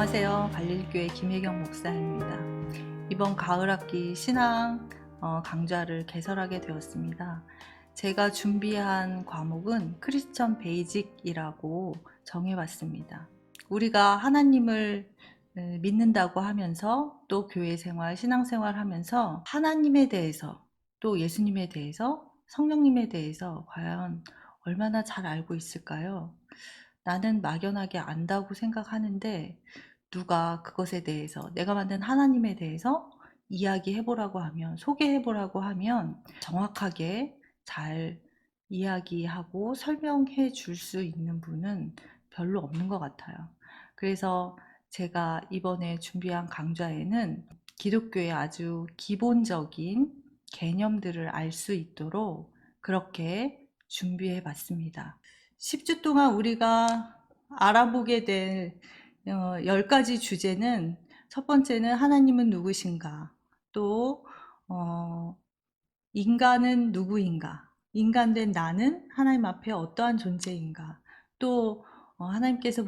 안녕하세요. 갈릴교회 김혜경 목사입니다. 이번 가을학기 신앙 강좌를 개설하게 되었습니다. 제가 준비한 과목은 크리스천 베이직이라고 정해봤습니다. 우리가 하나님을 믿는다고 하면서 또 교회 생활, 신앙 생활 하면서 하나님에 대해서 또 예수님에 대해서 성령님에 대해서 과연 얼마나 잘 알고 있을까요? 나는 막연하게 안다고 생각하는데 누가 그것에 대해서 내가 만든 하나님에 대해서 이야기해보라고 하면 소개해보라고 하면 정확하게 잘 이야기하고 설명해 줄 수 있는 분은 별로 없는 것 같아요. 그래서 제가 이번에 준비한 강좌에는 기독교의 아주 기본적인 개념들을 알 수 있도록 그렇게 준비해 봤습니다. 10주 동안 우리가 알아보게 될 10가지 주제는, 첫 번째는 하나님은 누구신가, 또 인간은 누구인가, 인간된 나는 하나님 앞에 어떠한 존재인가, 또 하나님께서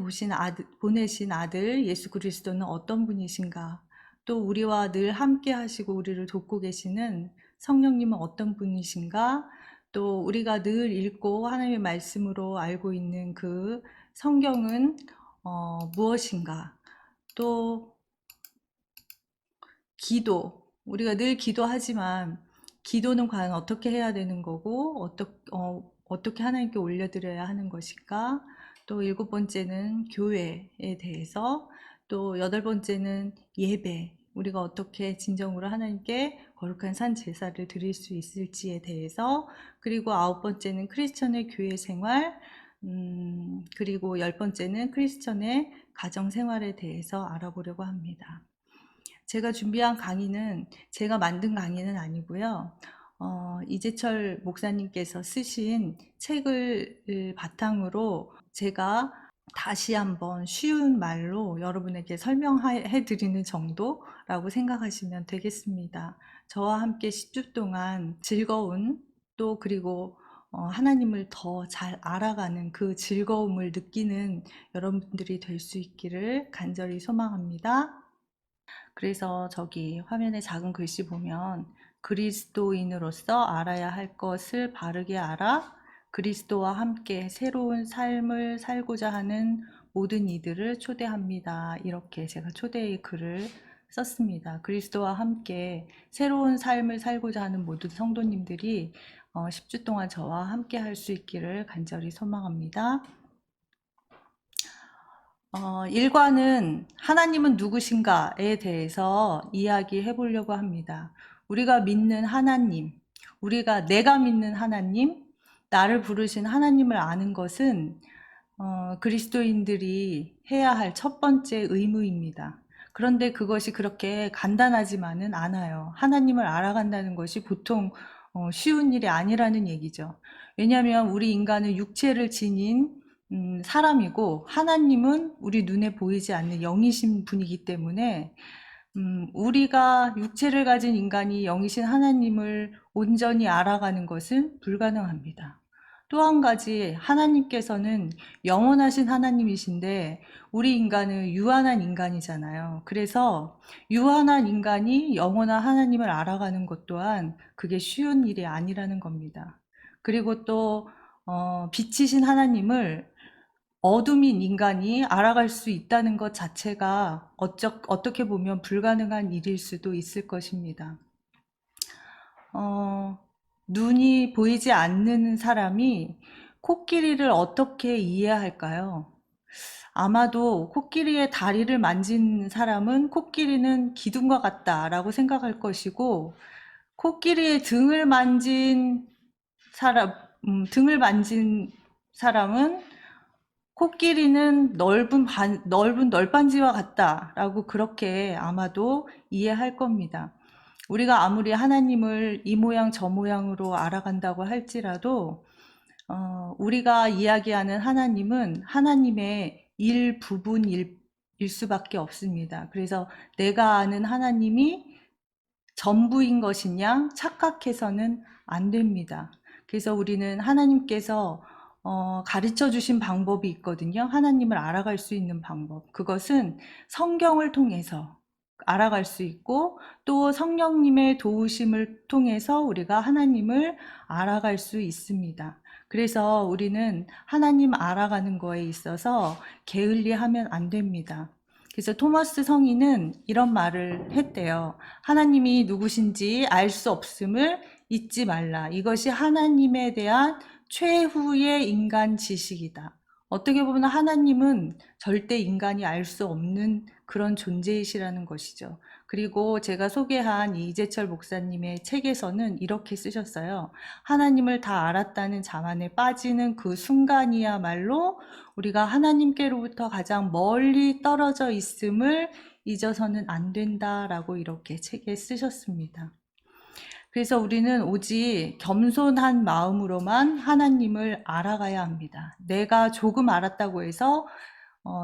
보내신 아들 예수 그리스도는 어떤 분이신가, 또 우리와 늘 함께 하시고 우리를 돕고 계시는 성령님은 어떤 분이신가, 또 우리가 늘 읽고 하나님의 말씀으로 알고 있는 그 성경은 무엇인가, 또 기도, 우리가 늘 기도하지만 기도는 과연 어떻게 해야 되는 거고 어떻게 하나님께 올려드려야 하는 것일까, 또 7번째는 교회에 대해서, 또 8번째는 예배, 우리가 어떻게 진정으로 하나님께 거룩한 산 제사를 드릴 수 있을지에 대해서, 그리고 9번째는 크리스천의 교회 생활, 그리고 10번째는 크리스천의 가정 생활에 대해서 알아보려고 합니다. 제가 준비한 강의는 제가 만든 강의는 아니고요. 이재철 목사님께서 쓰신 책을 바탕으로 제가 다시 한번 쉬운 말로 여러분에게 설명해 드리는 정도라고 생각하시면 되겠습니다. 저와 함께 10주 동안 즐거운, 또 그리고 하나님을 더 잘 알아가는 그 즐거움을 느끼는 여러분들이 될 수 있기를 간절히 소망합니다. 그래서 저기 화면에 작은 글씨 보면, 그리스도인으로서 알아야 할 것을 바르게 알아 그리스도와 함께 새로운 삶을 살고자 하는 모든 이들을 초대합니다. 이렇게 제가 초대의 글을 썼습니다. 그리스도와 함께 새로운 삶을 살고자 하는 모든 성도님들이 10주 동안 저와 함께 할 수 있기를 간절히 소망합니다. 1과는 하나님은 누구신가에 대해서 이야기해 보려고 합니다. 우리가 믿는 하나님, 내가 믿는 하나님, 나를 부르신 하나님을 아는 것은 그리스도인들이 해야 할 첫 번째 의무입니다. 그런데 그것이 그렇게 간단하지만은 않아요. 하나님을 알아간다는 것이 보통 쉬운 일이 아니라는 얘기죠. 왜냐하면 우리 인간은 육체를 지닌 사람이고, 하나님은 우리 눈에 보이지 않는 영이신 분이기 때문에 우리가 육체를 가진 인간이 영이신 하나님을 온전히 알아가는 것은 불가능합니다. 또 한 가지, 하나님께서는 영원하신 하나님이신데 우리 인간은 유한한 인간이잖아요. 그래서 유한한 인간이 영원한 하나님을 알아가는 것 또한 그게 쉬운 일이 아니라는 겁니다. 그리고 또 빛이신 하나님을 어둠인 인간이 알아갈 수 있다는 것 자체가 어떻게 보면 불가능한 일일 수도 있을 것입니다. 눈이 보이지 않는 사람이 코끼리를 어떻게 이해할까요? 아마도 코끼리의 다리를 만진 사람은 코끼리는 기둥과 같다라고 생각할 것이고, 코끼리의 등을 만진 사람은 코끼리는 넓은 널빤지와 같다라고 그렇게 아마도 이해할 겁니다. 우리가 아무리 하나님을 이 모양 저 모양으로 알아간다고 할지라도 우리가 이야기하는 하나님은 하나님의 일부분일 수밖에 없습니다. 그래서 내가 아는 하나님이 전부인 것이냐 착각해서는 안 됩니다. 그래서 우리는 하나님께서 가르쳐 주신 방법이 있거든요. 하나님을 알아갈 수 있는 방법. 그것은 성경을 통해서 알아갈 수 있고, 또 성령님의 도우심을 통해서 우리가 하나님을 알아갈 수 있습니다. 그래서 우리는 하나님 알아가는 거에 있어서 게을리하면 안 됩니다. 그래서 토마스 성인은 이런 말을 했대요. 하나님이 누구신지 알 수 없음을 잊지 말라. 이것이 하나님에 대한 최후의 인간 지식이다. 어떻게 보면 하나님은 절대 인간이 알 수 없는 그런 존재이시라는 것이죠. 그리고 제가 소개한 이 이재철 목사님의 책에서는 이렇게 쓰셨어요. 하나님을 다 알았다는 자만에 빠지는 그 순간이야말로 우리가 하나님께로부터 가장 멀리 떨어져 있음을 잊어서는 안 된다라고 이렇게 책에 쓰셨습니다. 그래서 우리는 오직 겸손한 마음으로만 하나님을 알아가야 합니다. 내가 조금 알았다고 해서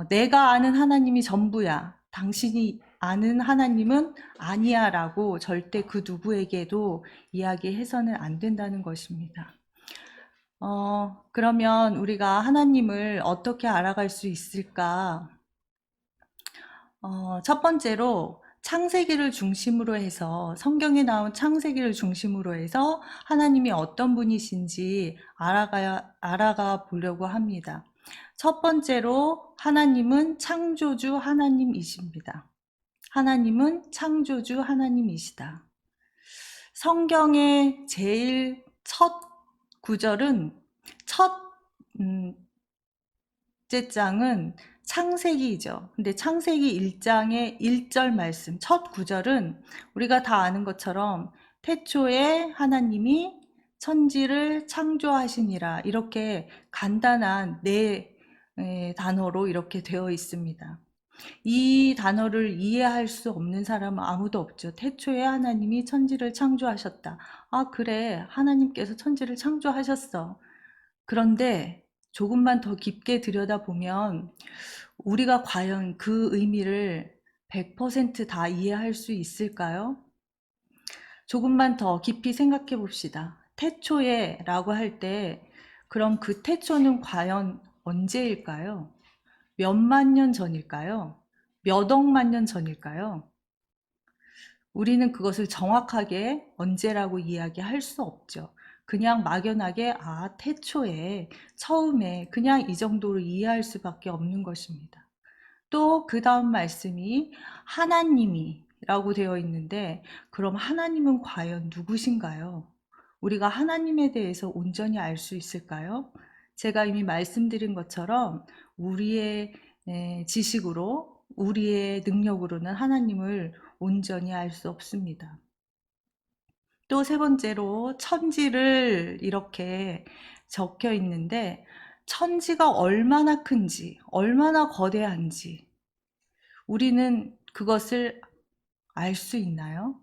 내가 아는 하나님이 전부야, 당신이 아는 하나님은 아니야 라고 절대 그 누구에게도 이야기해서는 안 된다는 것입니다. 그러면 우리가 하나님을 어떻게 알아갈 수 있을까? 첫 번째로 창세기를 중심으로 해서, 성경에 나온 창세기를 중심으로 해서 하나님이 어떤 분이신지 알아가 보려고 합니다. 첫 번째로 하나님은 창조주 하나님이십니다. 하나님은 창조주 하나님이시다. 성경의 제일 첫 구절은, 첫 장은 창세기이죠. 근데 창세기 1장의 1절 말씀, 첫 구절은 우리가 다 아는 것처럼 태초에 하나님이 천지를 창조하시니라, 이렇게 간단한 네 단어로 이렇게 되어 있습니다. 이 단어를 이해할 수 없는 사람은 아무도 없죠. 태초에 하나님이 천지를 창조하셨다. 아, 그래. 하나님께서 천지를 창조하셨어. 그런데 조금만 더 깊게 들여다보면 우리가 과연 그 의미를 100%다 이해할 수 있을까요? 조금만 더 깊이 생각해 봅시다. 태초에 라고 할 때, 그럼 그 태초는 과연 언제일까요? 몇만 년 전일까요? 몇 억만 년 전일까요? 우리는 그것을 정확하게 언제라고 이야기할 수 없죠. 그냥 막연하게 태초에, 처음에, 그냥 이 정도로 이해할 수밖에 없는 것입니다. 또 그 다음 말씀이 하나님이 라고 되어 있는데, 그럼 하나님은 과연 누구신가요? 우리가 하나님에 대해서 온전히 알 수 있을까요? 제가 이미 말씀드린 것처럼 우리의 지식으로, 우리의 능력으로는 하나님을 온전히 알 수 없습니다. 또 세 번째로 천지를 이렇게 적혀 있는데, 천지가 얼마나 큰지, 얼마나 거대한지 우리는 그것을 알 수 있나요?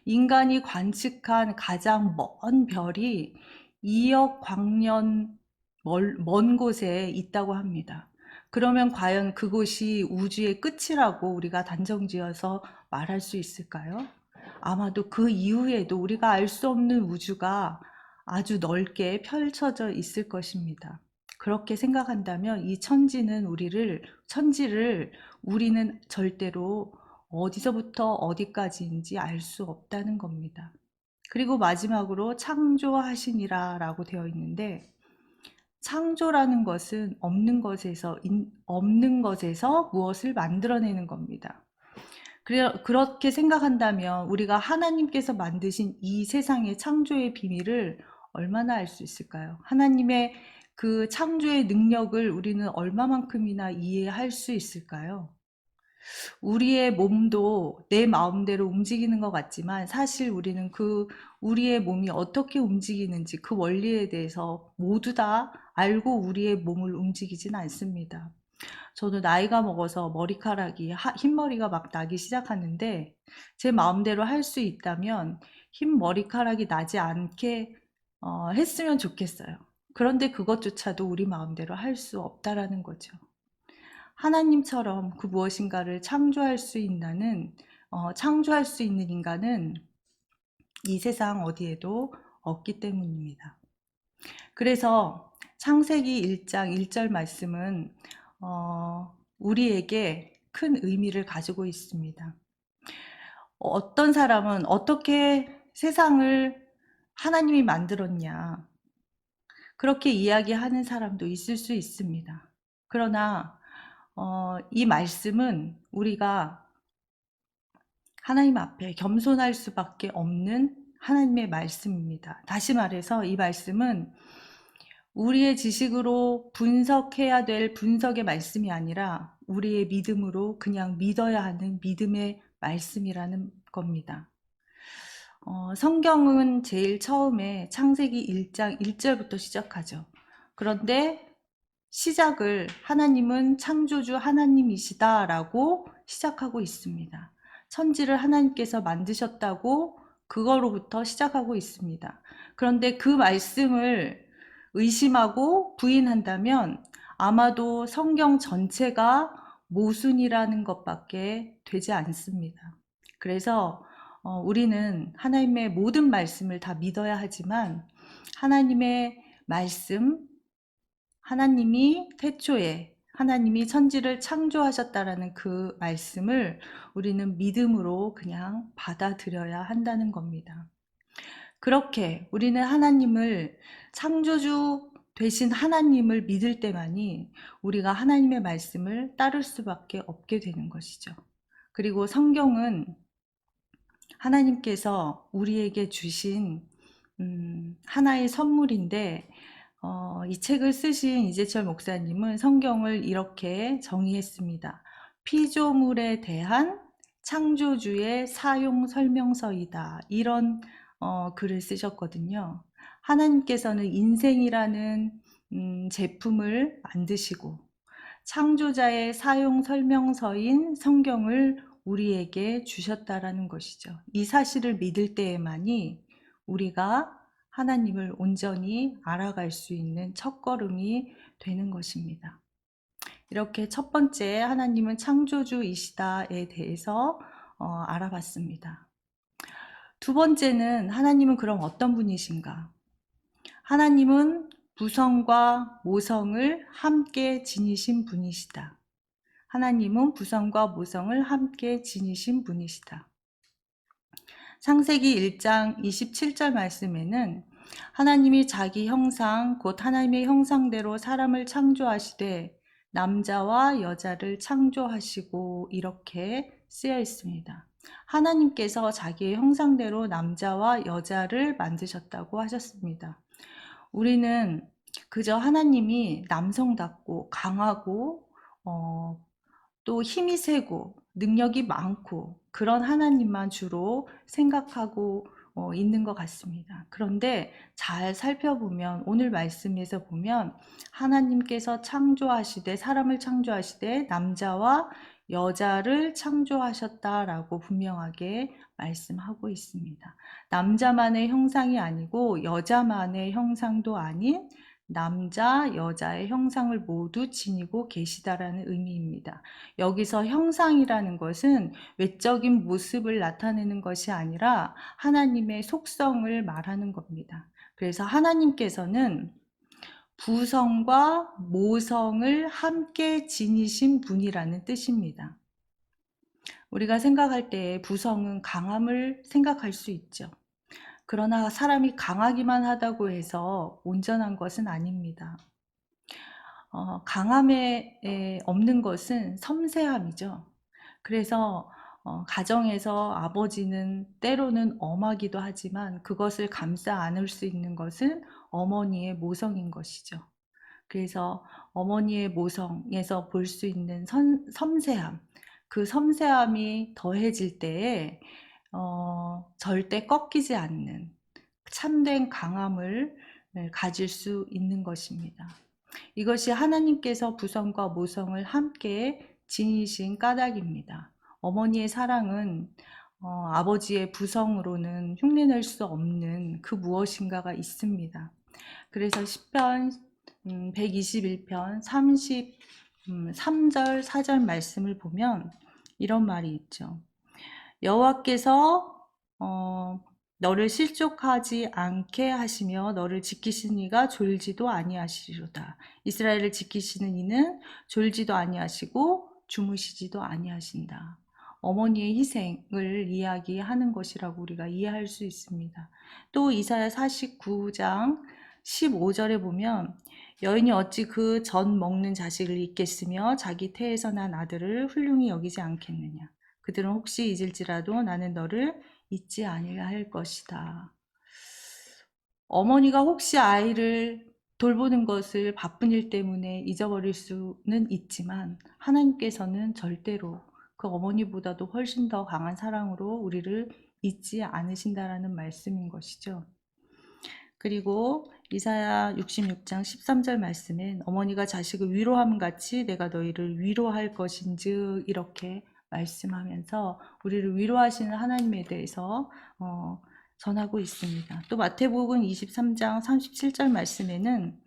인간이 관측한 가장 먼 별이 2억 광년 먼 곳에 있다고 합니다. 그러면 과연 그곳이 우주의 끝이라고 우리가 단정지어서 말할 수 있을까요? 아마도 그 이후에도 우리가 알 수 없는 우주가 아주 넓게 펼쳐져 있을 것입니다. 그렇게 생각한다면 이 천지를 우리는 절대로 어디서부터 어디까지인지 알 수 없다는 겁니다. 그리고 마지막으로 창조하시니라 라고 되어 있는데, 창조라는 것은 없는 것에서 무엇을 만들어내는 겁니다. 그렇게 생각한다면 우리가 하나님께서 만드신 이 세상의 창조의 비밀을 얼마나 알 수 있을까요? 하나님의 그 창조의 능력을 우리는 얼마만큼이나 이해할 수 있을까요? 우리의 몸도 내 마음대로 움직이는 것 같지만, 사실 우리는 우리의 몸이 어떻게 움직이는지 그 원리에 대해서 모두 다 알고 우리의 몸을 움직이진 않습니다. 저도 나이가 먹어서 흰머리가 막 나기 시작하는데, 제 마음대로 할 수 있다면 흰 머리카락이 나지 않게 했으면 좋겠어요. 그런데 그것조차도 우리 마음대로 할 수 없다라는 거죠. 하나님처럼 그 무엇인가를 창조할 수 있는 인간은 이 세상 어디에도 없기 때문입니다. 그래서 창세기 1장 1절 말씀은 우리에게 큰 의미를 가지고 있습니다. 어떤 사람은 어떻게 세상을 하나님이 만들었냐, 그렇게 이야기하는 사람도 있을 수 있습니다. 그러나 이 말씀은 우리가 하나님 앞에 겸손할 수밖에 없는 하나님의 말씀입니다. 다시 말해서 이 말씀은 우리의 지식으로 분석해야 될 분석의 말씀이 아니라 우리의 믿음으로 그냥 믿어야 하는 믿음의 말씀이라는 겁니다. 성경은 제일 처음에 창세기 1장 1절부터 시작하죠. 그런데 시작을 하나님은 창조주 하나님이시다라고 시작하고 있습니다. 천지를 하나님께서 만드셨다고 그거로부터 시작하고 있습니다. 그런데 그 말씀을 의심하고 부인한다면 아마도 성경 전체가 모순이라는 것밖에 되지 않습니다. 그래서 우리는 하나님의 모든 말씀을 다 믿어야 하지만 하나님의 말씀, 하나님이 태초에 하나님이 천지를 창조하셨다라는 그 말씀을 우리는 믿음으로 그냥 받아들여야 한다는 겁니다. 그렇게 우리는 하나님을, 창조주 되신 하나님을 믿을 때만이 우리가 하나님의 말씀을 따를 수밖에 없게 되는 것이죠. 그리고 성경은 하나님께서 우리에게 주신 하나의 선물인데 이 책을 쓰신 이재철 목사님은 성경을 이렇게 정의했습니다. 피조물에 대한 창조주의 사용 설명서이다. 이런 글을 쓰셨거든요. 하나님께서는 인생이라는 제품을 만드시고 창조자의 사용 설명서인 성경을 우리에게 주셨다라는 것이죠. 이 사실을 믿을 때에만이 우리가 하나님을 온전히 알아갈 수 있는 첫걸음이 되는 것입니다. 이렇게 첫 번째 하나님은 창조주이시다에 대해서 알아봤습니다. 두 번째는 하나님은 그럼 어떤 분이신가? 하나님은 부성과 모성을 함께 지니신 분이시다. 하나님은 부성과 모성을 함께 지니신 분이시다. 창세기 1장 27절 말씀에는 하나님이 자기 형상 곧 하나님의 형상대로 사람을 창조하시되 남자와 여자를 창조하시고 이렇게 쓰여 있습니다. 하나님께서 자기의 형상대로 남자와 여자를 만드셨다고 하셨습니다. 우리는 그저 하나님이 남성답고 강하고 또 힘이 세고 능력이 많고 그런 하나님만 주로 생각하고 있는 것 같습니다. 그런데 잘 살펴보면 오늘 말씀에서 보면 하나님께서 창조하시되 사람을 창조하시되 남자와 여자를 창조하셨다라고 분명하게 말씀하고 있습니다. 남자만의 형상이 아니고 여자만의 형상도 아닌 남자, 여자의 형상을 모두 지니고 계시다라는 의미입니다. 여기서 형상이라는 것은 외적인 모습을 나타내는 것이 아니라 하나님의 속성을 말하는 겁니다. 그래서 하나님께서는 부성과 모성을 함께 지니신 분이라는 뜻입니다. 우리가 생각할 때 부성은 강함을 생각할 수 있죠. 그러나 사람이 강하기만 하다고 해서 온전한 것은 아닙니다. 강함에 없는 것은 섬세함이죠. 그래서 가정에서 아버지는 때로는 엄하기도 하지만 그것을 감싸 안을 수 있는 것은 어머니의 모성인 것이죠. 그래서 어머니의 모성에서 볼 수 있는 섬세함, 그 섬세함이 더해질 때에 절대 꺾이지 않는 참된 강함을 가질 수 있는 것입니다. 이것이 하나님께서 부성과 모성을 함께 지니신 까닭입니다. 어머니의 사랑은 아버지의 부성으로는 흉내낼 수 없는 그 무엇인가가 있습니다. 그래서 시편 121편 33절 4절 말씀을 보면 이런 말이 있죠. 여호와께서 너를 실족하지 않게 하시며 너를 지키시는 이가 졸지도 아니하시리로다. 이스라엘을 지키시는 이는 졸지도 아니하시고 주무시지도 아니하신다. 어머니의 희생을 이야기하는 것이라고 우리가 이해할 수 있습니다. 또 이사야 49장 15절에 보면 여인이 어찌 그 전 먹는 자식을 잊겠으며 자기 태에서 난 아들을 훌륭히 여기지 않겠느냐. 그들은 혹시 잊을지라도 나는 너를 잊지 아니할 것이다. 어머니가 혹시 아이를 돌보는 것을 바쁜 일 때문에 잊어버릴 수는 있지만 하나님께서는 절대로 그 어머니보다도 훨씬 더 강한 사랑으로 우리를 잊지 않으신다라는 말씀인 것이죠. 그리고 이사야 66장 13절 말씀엔 어머니가 자식을 위로함 같이 내가 너희를 위로할 것인즉 이렇게 말씀하면서 우리를 위로하시는 하나님에 대해서 전하고 있습니다. 또 마태복음 23장 37절 말씀에는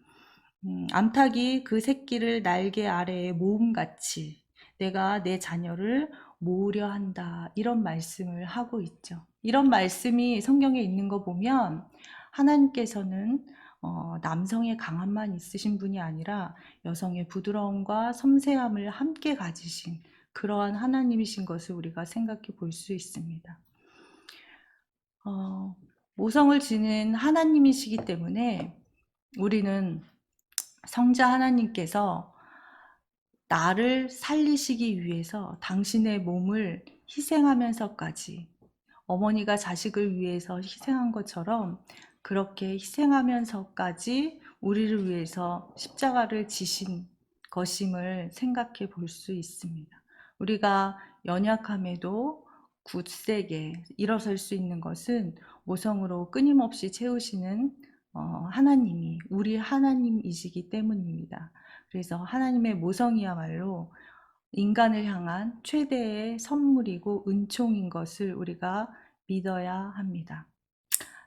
암탉이 그 새끼를 날개 아래에 모음같이 내가 내 자녀를 모으려 한다 이런 말씀을 하고 있죠. 이런 말씀이 성경에 있는 거 보면 하나님께서는 남성의 강함만 있으신 분이 아니라 여성의 부드러움과 섬세함을 함께 가지신 그러한 하나님이신 것을 우리가 생각해 볼 수 있습니다. 모성을 지닌 하나님이시기 때문에 우리는 성자 하나님께서 나를 살리시기 위해서 당신의 몸을 희생하면서까지 어머니가 자식을 위해서 희생한 것처럼 그렇게 희생하면서까지 우리를 위해서 십자가를 지신 것임을 생각해 볼 수 있습니다. 우리가 연약함에도 굳세게 일어설 수 있는 것은 모성으로 끊임없이 채우시는 하나님이 우리 하나님이시기 때문입니다. 그래서 하나님의 모성이야말로 인간을 향한 최대의 선물이고 은총인 것을 우리가 믿어야 합니다.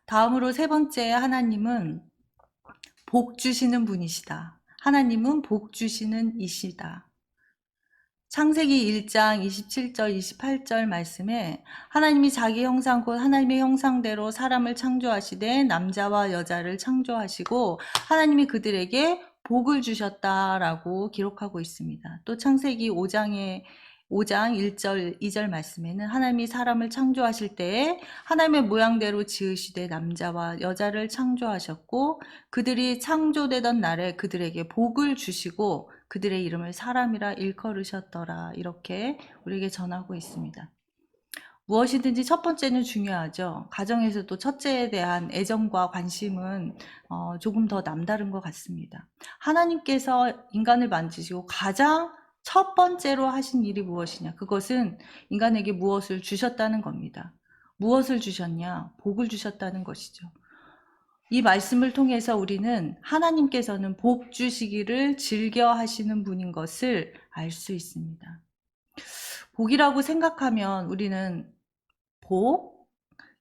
다음으로 세 번째 하나님은 복 주시는 분이시다. 하나님은 복 주시는 이시다. 창세기 1장 27절 28절 말씀에 하나님이 자기 형상 곧 하나님의 형상대로 사람을 창조하시되 남자와 여자를 창조하시고 하나님이 그들에게 복을 주셨다라고 기록하고 있습니다. 또 창세기 5장 1절 2절 말씀에는 하나님이 사람을 창조하실 때에 하나님의 모양대로 지으시되 남자와 여자를 창조하셨고 그들이 창조되던 날에 그들에게 복을 주시고 그들의 이름을 사람이라 일컬으셨더라 이렇게 우리에게 전하고 있습니다. 무엇이든지 첫 번째는 중요하죠. 가정에서도 첫째에 대한 애정과 관심은 조금 더 남다른 것 같습니다. 하나님께서 인간을 만드시고 가장 첫 번째로 하신 일이 무엇이냐? 그것은 인간에게 무엇을 주셨다는 겁니다. 무엇을 주셨냐? 복을 주셨다는 것이죠. 이 말씀을 통해서 우리는 하나님께서는 복 주시기를 즐겨 하시는 분인 것을 알 수 있습니다. 복이라고 생각하면 우리는 복,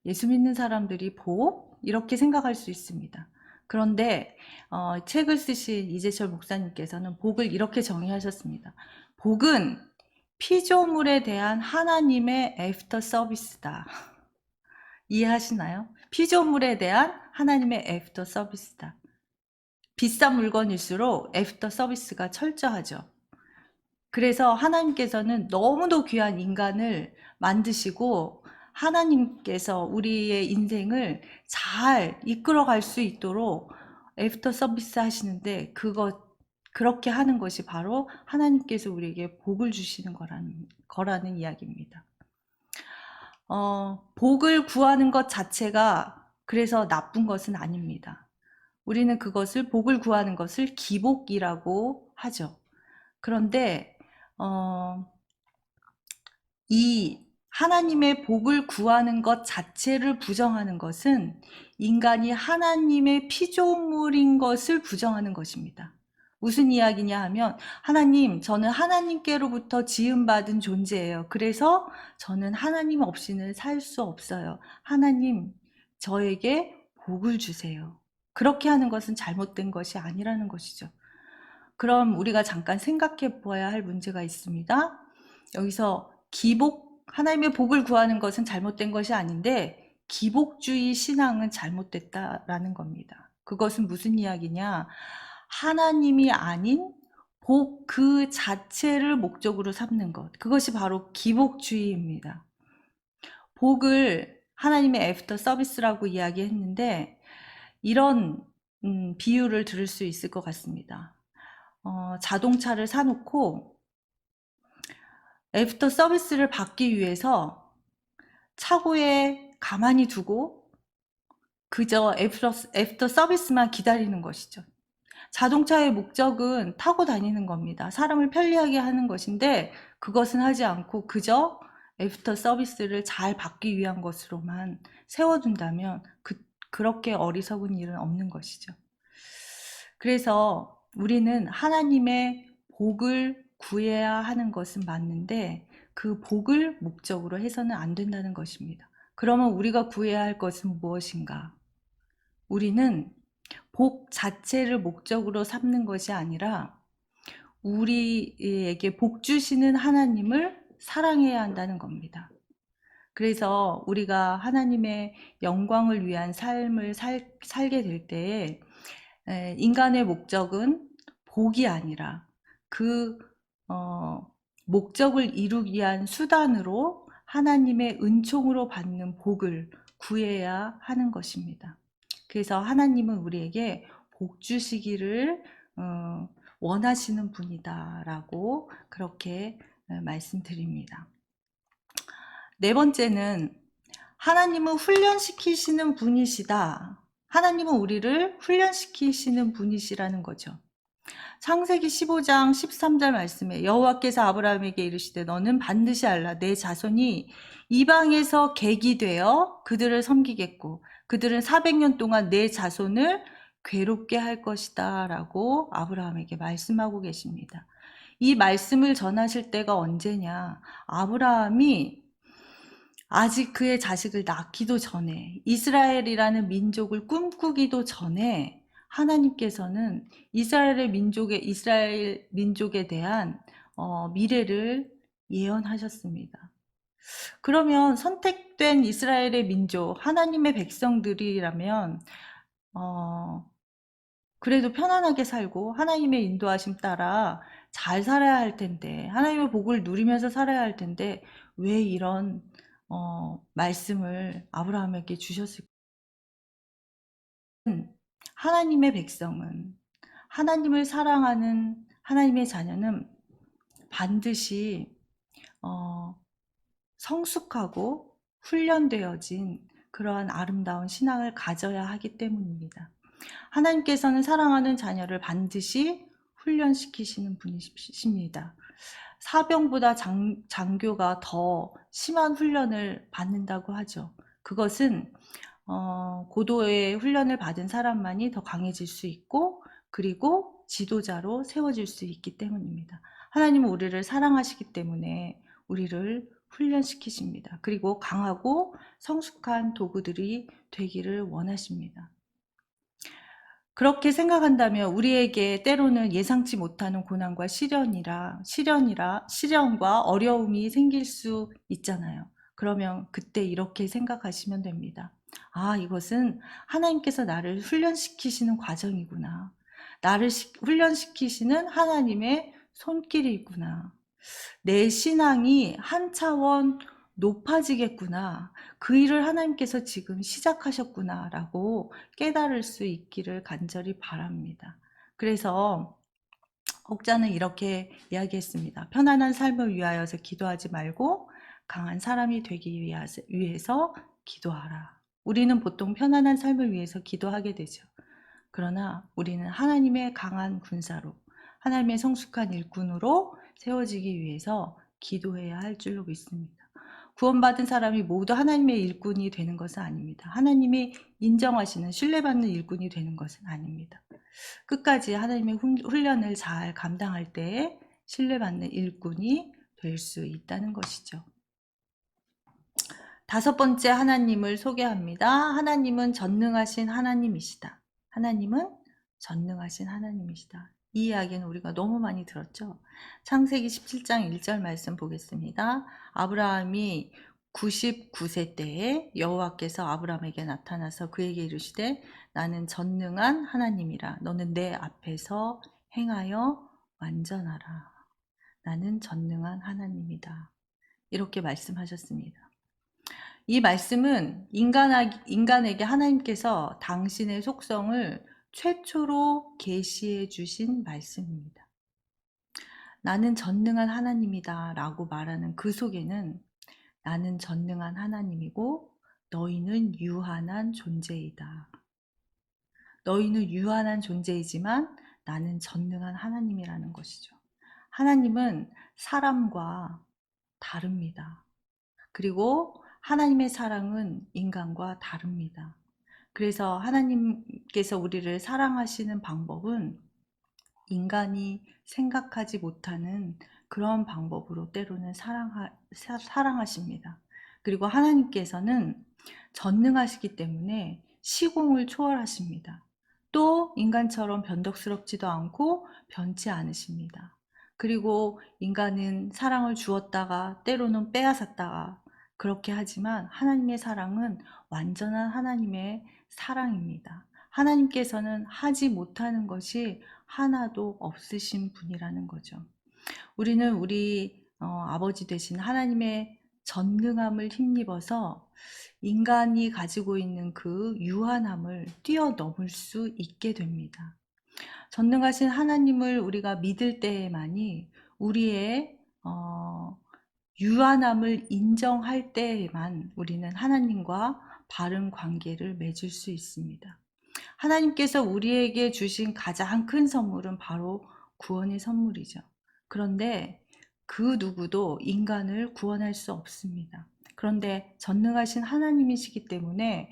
예수 믿는 사람들이 복, 이렇게 생각할 수 있습니다. 그런데 책을 쓰신 이재철 목사님께서는 복을 이렇게 정의하셨습니다. 복은 피조물에 대한 하나님의 애프터 서비스다. 이해하시나요? 피조물에 대한 하나님의 애프터 서비스다. 비싼 물건일수록 애프터 서비스가 철저하죠. 그래서 하나님께서는 너무도 귀한 인간을 만드시고 하나님께서 우리의 인생을 잘 이끌어갈 수 있도록 애프터 서비스 하시는데 그렇게 하는 것이 바로 하나님께서 우리에게 복을 주시는 거라는 이야기입니다. 복을 구하는 것 자체가 그래서 나쁜 것은 아닙니다. 우리는 그것을 복을 구하는 것을 기복이라고 하죠. 그런데 이 하나님의 복을 구하는 것 자체를 부정하는 것은 인간이 하나님의 피조물인 것을 부정하는 것입니다. 무슨 이야기냐 하면 하나님, 저는 하나님께로부터 지음받은 존재예요. 그래서 저는 하나님 없이는 살 수 없어요. 하나님, 저에게 복을 주세요. 그렇게 하는 것은 잘못된 것이 아니라는 것이죠. 그럼 우리가 잠깐 생각해 보아야 할 문제가 있습니다. 여기서 하나님의 복을 구하는 것은 잘못된 것이 아닌데 기복주의 신앙은 잘못됐다라는 겁니다. 그것은 무슨 이야기냐? 하나님이 아닌 복 그 자체를 목적으로 삼는 것. 그것이 바로 기복주의입니다. 복을 하나님의 애프터 서비스라고 이야기했는데 이런 비유를 들을 수 있을 것 같습니다. 자동차를 사놓고 애프터 서비스를 받기 위해서 차고에 가만히 두고 그저 애프터 서비스만 기다리는 것이죠. 자동차의 목적은 타고 다니는 겁니다. 사람을 편리하게 하는 것인데 그것은 하지 않고 그저 애프터 서비스를 잘 받기 위한 것으로만 세워둔다면 그렇게 어리석은 일은 없는 것이죠. 그래서 우리는 하나님의 복을 구해야 하는 것은 맞는데 그 복을 목적으로 해서는 안 된다는 것입니다. 그러면 우리가 구해야 할 것은 무엇인가? 우리는 복 자체를 목적으로 삼는 것이 아니라 우리에게 복 주시는 하나님을 사랑해야 한다는 겁니다. 그래서 우리가 하나님의 영광을 위한 삶을 살게 될 때에 인간의 목적은 복이 아니라 그 목적을 이루기 위한 수단으로 하나님의 은총으로 받는 복을 구해야 하는 것입니다. 그래서 하나님은 우리에게 복 주시기를 원하시는 분이다라고 그렇게 말씀드립니다. 네 번째는 하나님은 훈련시키시는 분이시다. 하나님은 우리를 훈련시키시는 분이시라는 거죠. 창세기 15장 13절 말씀에 여호와께서 아브라함에게 이르시되 너는 반드시 알라 내 자손이 이방에서 객이 되어 그들을 섬기겠고 그들은 400년 동안 내 자손을 괴롭게 할 것이다 라고 아브라함에게 말씀하고 계십니다. 이 말씀을 전하실 때가 언제냐? 아브라함이 아직 그의 자식을 낳기도 전에 이스라엘이라는 민족을 꿈꾸기도 전에 하나님께서는 이스라엘 민족에 대한 미래를 예언하셨습니다. 그러면 선택된 이스라엘의 민족, 하나님의 백성들이라면 그래도 편안하게 살고 하나님의 인도하심 따라 잘 살아야 할 텐데 하나님의 복을 누리면서 살아야 할 텐데 왜 이런 말씀을 아브라함에게 주셨을까? 하나님의 백성은 하나님을 사랑하는 하나님의 자녀는 반드시 성숙하고 훈련되어진 그러한 아름다운 신앙을 가져야 하기 때문입니다. 하나님께서는 사랑하는 자녀를 반드시 훈련시키시는 분이십니다. 사병보다 장교가 더 심한 훈련을 받는다고 하죠. 그것은 고도의 훈련을 받은 사람만이 더 강해질 수 있고 그리고 지도자로 세워질 수 있기 때문입니다. 하나님은 우리를 사랑하시기 때문에 우리를 훈련시키십니다. 그리고 강하고 성숙한 도구들이 되기를 원하십니다. 그렇게 생각한다면 우리에게 때로는 예상치 못하는 고난과 시련과 어려움이 생길 수 있잖아요. 그러면 그때 이렇게 생각하시면 됩니다. 아, 이것은 하나님께서 나를 훈련시키시는 과정이구나. 나를 훈련시키시는 하나님의 손길이 있구나. 내 신앙이 한 차원 높아지겠구나. 그 일을 하나님께서 지금 시작하셨구나 라고 깨달을 수 있기를 간절히 바랍니다. 그래서 혹자는 이렇게 이야기했습니다. 편안한 삶을 위하여서 기도하지 말고 강한 사람이 되기 위해서 기도하라. 우리는 보통 편안한 삶을 위해서 기도하게 되죠. 그러나 우리는 하나님의 강한 군사로 하나님의 성숙한 일꾼으로 세워지기 위해서 기도해야 할 줄로 믿습니다. 구원받은 사람이 모두 하나님의 일꾼이 되는 것은 아닙니다. 하나님이 인정하시는 신뢰받는 일꾼이 되는 것은 아닙니다. 끝까지 하나님의 훈련을 잘 감당할 때에 신뢰받는 일꾼이 될 수 있다는 것이죠. 다섯 번째 하나님을 소개합니다. 하나님은 전능하신 하나님이시다. 하나님은 전능하신 하나님이시다. 이 이야기는 우리가 너무 많이 들었죠. 창세기 17장 1절 말씀 보겠습니다. 아브라함이 99세 때에 여호와께서 아브라함에게 나타나서 그에게 이르시되 나는 전능한 하나님이라. 너는 내 앞에서 행하여 완전하라. 나는 전능한 하나님이다. 이렇게 말씀하셨습니다. 이 말씀은 인간에게 하나님께서 당신의 속성을 최초로 계시해 주신 말씀입니다. 나는 전능한 하나님이다 라고 말하는 그 속에는 나는 전능한 하나님이고 너희는 유한한 존재이다. 너희는 유한한 존재이지만 나는 전능한 하나님이라는 것이죠. 하나님은 사람과 다릅니다. 그리고 하나님의 사랑은 인간과 다릅니다. 그래서 하나님께서 우리를 사랑하시는 방법은 인간이 생각하지 못하는 그런 방법으로 때로는 사랑하십니다. 그리고 하나님께서는 전능하시기 때문에 시공을 초월하십니다. 또 인간처럼 변덕스럽지도 않고 변치 않으십니다. 그리고 인간은 사랑을 주었다가 때로는 빼앗았다가 그렇게 하지만 하나님의 사랑은 완전한 하나님의 사랑입니다. 하나님께서는 하지 못하는 것이 하나도 없으신 분이라는 거죠. 우리는 우리 아버지 되신 하나님의 전능함을 힘입어서 인간이 가지고 있는 그 유한함을 뛰어넘을 수 있게 됩니다. 전능하신 하나님을 우리가 믿을 때에만이 우리의 유한함을 인정할 때에만 우리는 하나님과 바른 관계를 맺을 수 있습니다. 하나님께서 우리에게 주신 가장 큰 선물은 바로 구원의 선물이죠. 그런데 그 누구도 인간을 구원할 수 없습니다. 그런데 전능하신 하나님이시기 때문에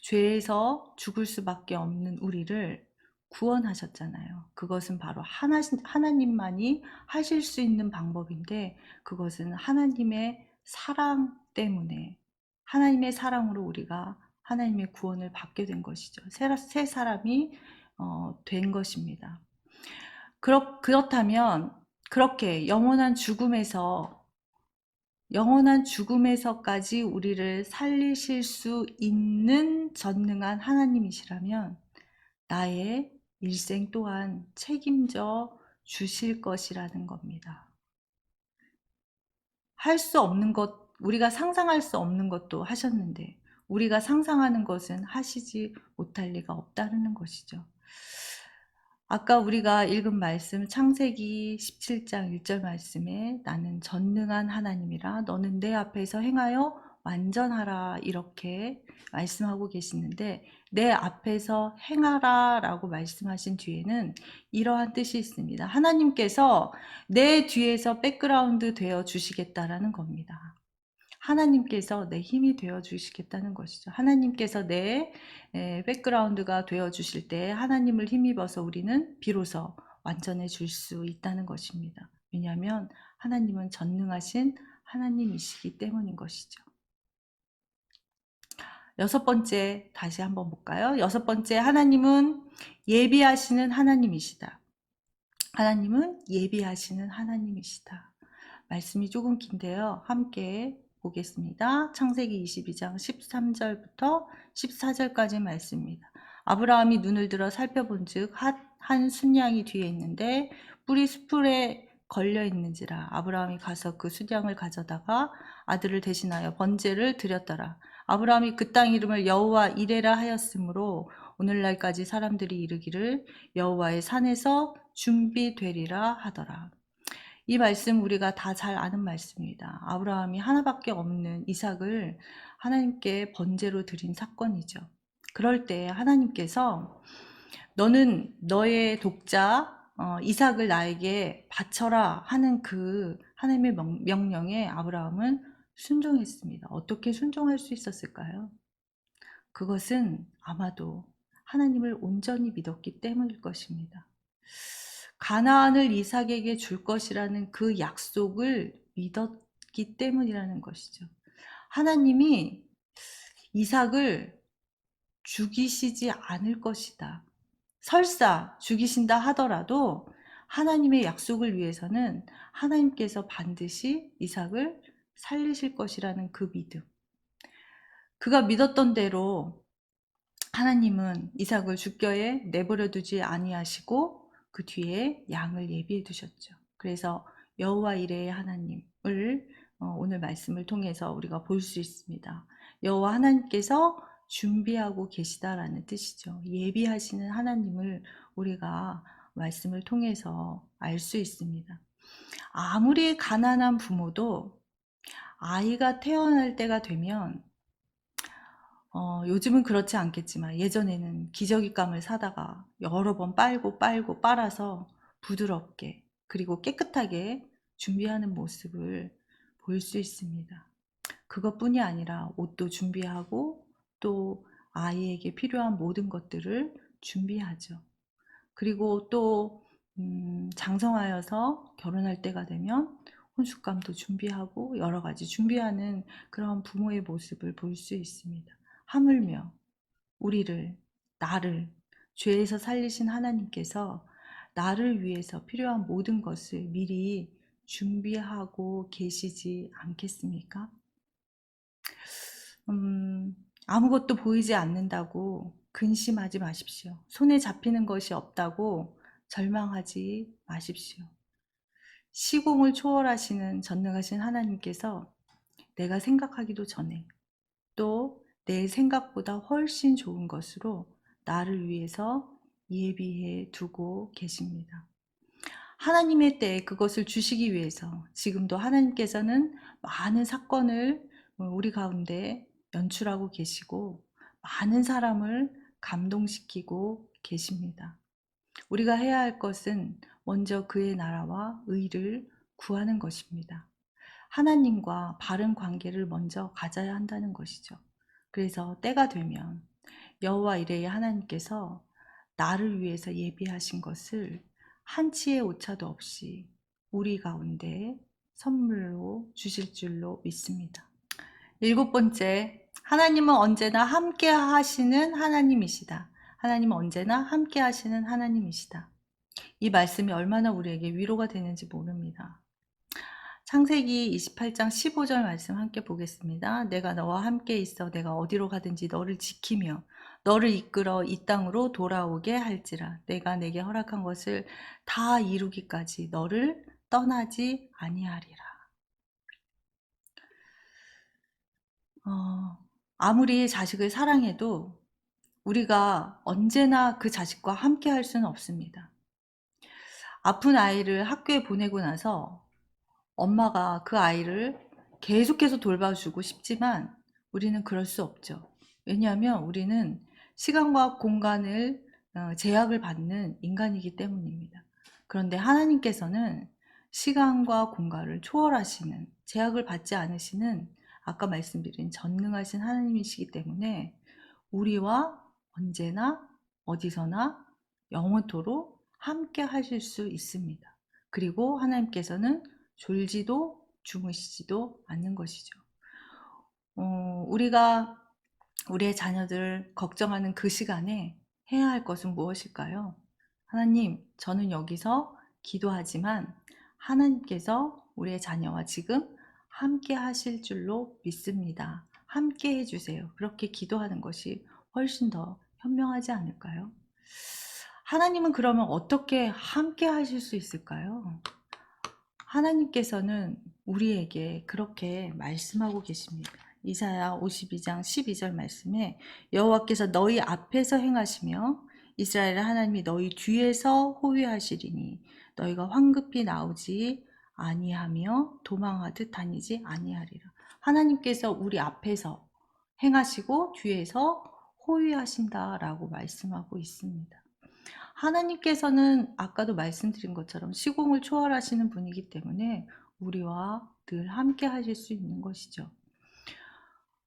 죄에서 죽을 수밖에 없는 우리를 구원하셨잖아요. 그것은 바로 하나님만이 하실 수 있는 방법인데 그것은 하나님의 사랑 때문에 하나님의 사랑으로 우리가 하나님의 구원을 받게 된 것이죠. 새 사람이 된 것입니다. 그렇다면 그렇게 영원한 죽음에서까지 우리를 살리실 수 있는 전능한 하나님이시라면 나의 일생 또한 책임져 주실 것이라는 겁니다. 할 수 없는 것, 우리가 상상할 수 없는 것도 하셨는데 우리가 상상하는 것은 하시지 못할 리가 없다는 것이죠. 아까 우리가 읽은 말씀 창세기 17장 1절 말씀에 나는 전능한 하나님이라 너는 내 앞에서 행하여 완전하라 이렇게 말씀하고 계시는데 내 앞에서 행하라 라고 말씀하신 뒤에는 이러한 뜻이 있습니다. 하나님께서 내 뒤에서 백그라운드 되어 주시겠다라는 겁니다. 하나님께서 내 힘이 되어 주시겠다는 것이죠. 하나님께서 내 백그라운드가 되어 주실 때 하나님을 힘입어서 우리는 비로소 완전해질 수 있다는 것입니다. 왜냐하면 하나님은 전능하신 하나님이시기 때문인 것이죠. 여섯 번째 다시 한번 볼까요? 여섯 번째, 하나님은 예비하시는 하나님이시다. 하나님은 예비하시는 하나님이시다. 말씀이 조금 긴데요. 함께 보겠습니다. 창세기 22장 13절부터 14절까지 말씀입니다. 아브라함이 눈을 들어 살펴본즉 한 순양이 뒤에 있는데 뿔이 수풀에 걸려 있는지라. 아브라함이 가서 그 순양을 가져다가 아들을 대신하여 번제를 드렸더라. 아브라함이 그 땅 이름을 여호와 이레라 하였으므로 오늘날까지 사람들이 이르기를 여호와의 산에서 준비되리라 하더라. 이 말씀 우리가 다 잘 아는 말씀입니다. 아브라함이 하나밖에 없는 이삭을 하나님께 번제로 드린 사건이죠. 그럴 때 하나님께서 너는 너의 독자 이삭을 나에게 바쳐라 하는 그 하나님의 명령에 아브라함은 순종했습니다. 어떻게 순종할 수 있었을까요? 그것은 아마도 하나님을 온전히 믿었기 때문일 것입니다. 가나안을 이삭에게 줄 것이라는 그 약속을 믿었기 때문이라는 것이죠. 하나님이 이삭을 죽이시지 않을 것이다. 설사 죽이신다 하더라도 하나님의 약속을 위해서는 하나님께서 반드시 이삭을 살리실 것이라는 그 믿음. 그가 믿었던 대로 하나님은 이삭을 죽겨에 내버려 두지 아니하시고 그 뒤에 양을 예비해 두셨죠. 그래서 여호와 이레의 하나님을 오늘 말씀을 통해서 우리가 볼 수 있습니다. 여호와 하나님께서 준비하고 계시다라는 뜻이죠. 예비하시는 하나님을 우리가 말씀을 통해서 알 수 있습니다. 아무리 가난한 부모도 아이가 태어날 때가 되면 요즘은 그렇지 않겠지만 예전에는 기저귀감을 사다가 여러 번 빨고 빨아서 부드럽게 그리고 깨끗하게 준비하는 모습을 볼 수 있습니다. 그것뿐이 아니라 옷도 준비하고 또 아이에게 필요한 모든 것들을 준비하죠. 그리고 또 장성하여서 결혼할 때가 되면 혼숙감도 준비하고 여러 가지 준비하는 그런 부모의 모습을 볼 수 있습니다. 하물며 우리를, 나를 죄에서 살리신 하나님께서 나를 위해서 필요한 모든 것을 미리 준비하고 계시지 않겠습니까? 아무것도 보이지 않는다고 근심하지 마십시오. 손에 잡히는 것이 없다고 절망하지 마십시오. 시공을 초월하시는 전능하신 하나님께서 내가 생각하기도 전에 또 내 생각보다 훨씬 좋은 것으로 나를 위해서 예비해 두고 계십니다. 하나님의 때에 그것을 주시기 위해서 지금도 하나님께서는 많은 사건을 우리 가운데 연출하고 계시고 많은 사람을 감동시키고 계십니다. 우리가 해야 할 것은 먼저 그의 나라와 의를 구하는 것입니다. 하나님과 바른 관계를 먼저 가져야 한다는 것이죠. 그래서 때가 되면 여호와 이레의 하나님께서 나를 위해서 예비하신 것을 한치의 오차도 없이 우리 가운데 선물로 주실 줄로 믿습니다. 7번째, 하나님은 언제나 함께 하시는 하나님이시다. 하나님은 언제나 함께 하시는 하나님이시다. 이 말씀이 얼마나 우리에게 위로가 되는지 모릅니다. 창세기 28장 15절 말씀 함께 보겠습니다. 내가 너와 함께 있어 내가 어디로 가든지 너를 지키며 너를 이끌어 이 땅으로 돌아오게 할지라. 내가 내게 허락한 것을 다 이루기까지 너를 떠나지 아니하리라. 아무리 자식을 사랑해도 우리가 언제나 그 자식과 함께 할 수는 없습니다. 아픈 아이를 학교에 보내고 나서 엄마가 그 아이를 계속해서 돌봐주고 싶지만 우리는 그럴 수 없죠. 왜냐하면 우리는 시간과 공간을 제약을 받는 인간이기 때문입니다. 그런데 하나님께서는 시간과 공간을 초월하시는, 제약을 받지 않으시는 아까 말씀드린 전능하신 하나님이시기 때문에 우리와 언제나 어디서나 영원토록 함께 하실 수 있습니다. 그리고 하나님께서는 졸지도 주무시지도 않는 것이죠. 우리가 우리의 자녀들 걱정하는 그 시간에 해야 할 것은 무엇일까요? 하나님, 저는 여기서 기도하지만 하나님께서 우리의 자녀와 지금 함께 하실 줄로 믿습니다. 함께 해주세요. 그렇게 기도하는 것이 훨씬 더 현명하지 않을까요? 하나님은 그러면 어떻게 함께 하실 수 있을까요? 하나님께서는 우리에게 그렇게 말씀하고 계십니다. 이사야 52장 12절 말씀에 여호와께서 너희 앞에서 행하시며 이스라엘의 하나님이 너희 뒤에서 호위하시리니 너희가 황급히 나오지 아니하며 도망하듯 다니지 아니하리라. 하나님께서 우리 앞에서 행하시고 뒤에서 호위하신다라고 말씀하고 있습니다. 하나님께서는 아까도 말씀드린 것처럼 시공을 초월하시는 분이기 때문에 우리와 늘 함께 하실 수 있는 것이죠.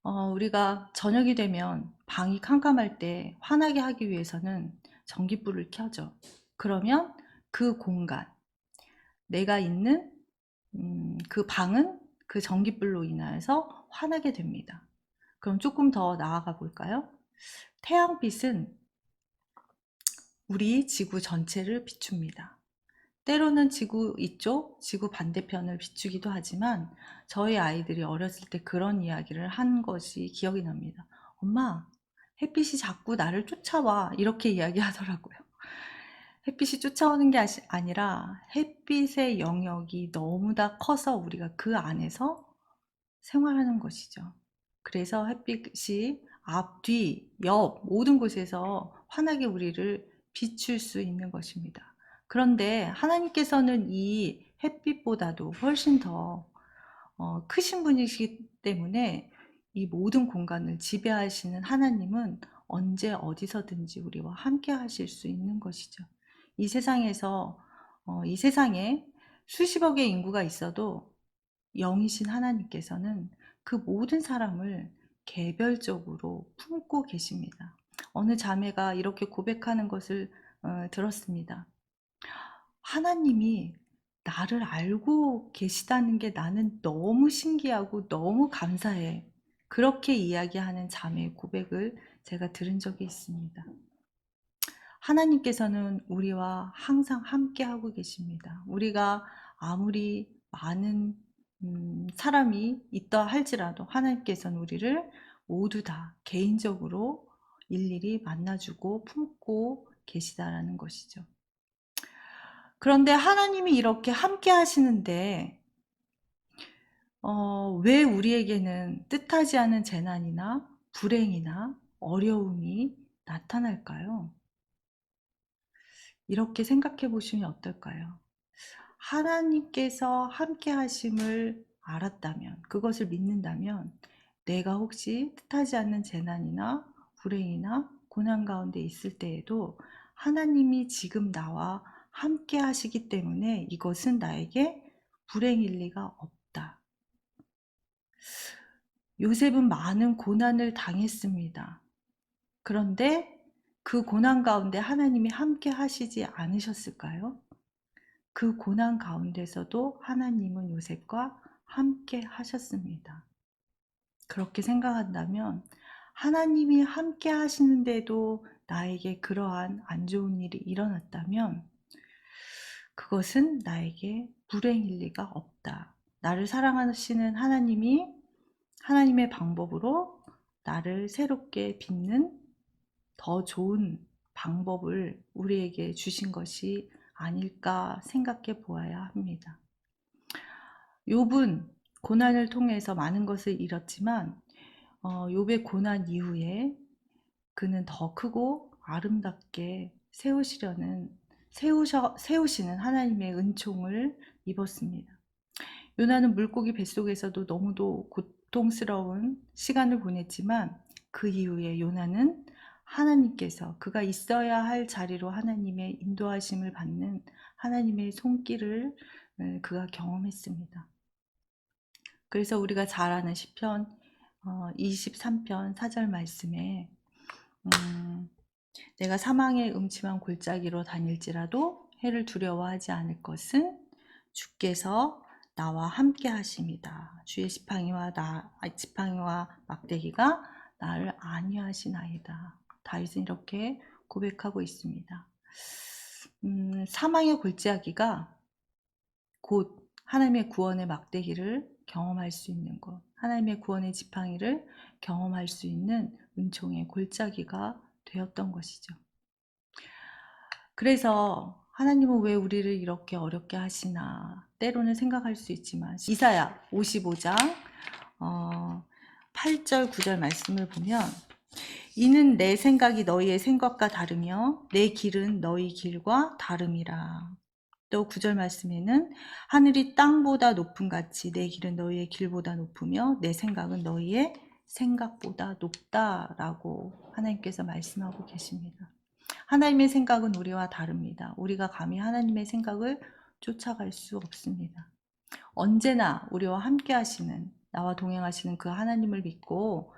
우리가 저녁이 되면 방이 캄캄할 때 환하게 하기 위해서는 전깃불을 켜죠. 그러면 그 공간, 내가 있는 그 방은 그 전깃불로 인하여서 환하게 됩니다. 그럼 조금 더 나아가 볼까요? 태양빛은 우리 지구 전체를 비춥니다. 때로는 지구 이쪽, 지구 반대편을 비추기도 하지만 저희 아이들이 어렸을 때 그런 이야기를 한 것이 기억이 납니다. 엄마, 햇빛이 자꾸 나를 쫓아와. 이렇게 이야기하더라고요. 햇빛이 쫓아오는 게 아니라 햇빛의 영역이 너무나 커서 우리가 그 안에서 생활하는 것이죠. 그래서 햇빛이 앞, 뒤, 옆 모든 곳에서 환하게 우리를 비출 수 있는 것입니다. 그런데 하나님께서는 이 햇빛보다도 훨씬 더 크신 분이시기 때문에 이 모든 공간을 지배하시는 하나님은 언제 어디서든지 우리와 함께 하실 수 있는 것이죠. 이 세상에서 이 세상에 수십억의 인구가 있어도 영이신 하나님께서는 그 모든 사람을 개별적으로 품고 계십니다. 어느 자매가 이렇게 고백하는 것을 들었습니다. 하나님이 나를 알고 계시다는 게 나는 너무 신기하고 너무 감사해. 그렇게 이야기하는 자매의 고백을 제가 들은 적이 있습니다. 하나님께서는 우리와 항상 함께 하고 계십니다. 우리가 아무리 많은 사람이 있다 할지라도 하나님께서는 우리를 모두 다 개인적으로 일일이 만나주고 품고 계시다라는 것이죠. 그런데 하나님이 이렇게 함께 하시는데 왜 우리에게는 뜻하지 않은 재난이나 불행이나 어려움이 나타날까요? 이렇게 생각해 보시면 어떨까요? 하나님께서 함께 하심을 알았다면, 그것을 믿는다면 내가 혹시 뜻하지 않는 재난이나 불행이나 고난 가운데 있을 때에도 하나님이 지금 나와 함께 하시기 때문에 이것은 나에게 불행일 리가 없다. 요셉은 많은 고난을 당했습니다. 그런데 그 고난 가운데 하나님이 함께 하시지 않으셨을까요? 그 고난 가운데서도 하나님은 요셉과 함께 하셨습니다. 그렇게 생각한다면 하나님이 함께 하시는데도 나에게 그러한 안 좋은 일이 일어났다면 그것은 나에게 불행일 리가 없다. 나를 사랑하시는 하나님이 하나님의 방법으로 나를 새롭게 빚는 더 좋은 방법을 우리에게 주신 것이 아닐까 생각해 보아야 합니다. 욥은 고난을 통해서 많은 것을 잃었지만 욥의 고난 이후에 그는 더 크고 아름답게 세우시는 하나님의 은총을 입었습니다. 요나는 물고기 뱃속에서도 너무도 고통스러운 시간을 보냈지만 그 이후에 요나는 하나님께서 그가 있어야 할 자리로 하나님의 인도하심을 받는 하나님의 손길을 그가 경험했습니다. 그래서 우리가 잘 아는 시편 23편 4절 말씀에 내가 사망의 음침한 골짜기로 다닐지라도 해를 두려워하지 않을 것은 주께서 나와 함께 하심이다. 주의 지팡이와 막대기가 나를 안위하시나이다. 다윗은 이렇게 고백하고 있습니다. 사망의 골짜기가 곧 하나님의 구원의 막대기를 경험할 수 있는 것, 하나님의 구원의 지팡이를 경험할 수 있는 은총의 골짜기가 되었던 것이죠. 그래서 하나님은 왜 우리를 이렇게 어렵게 하시나 때로는 생각할 수 있지만 이사야 55장 8절 9절 말씀을 보면 이는 내 생각이 너희의 생각과 다르며 내 길은 너희 길과 다름이라. 또 9절 말씀에는 하늘이 땅보다 높음 같이 내 길은 너희의 길보다 높으며 내 생각은 너희의 생각보다 높다라고 하나님께서 말씀하고 계십니다. 하나님의 생각은 우리와 다릅니다. 우리가 감히 하나님의 생각을 쫓아갈 수 없습니다. 언제나 우리와 함께 하시는, 나와 동행하시는 그 하나님을 믿고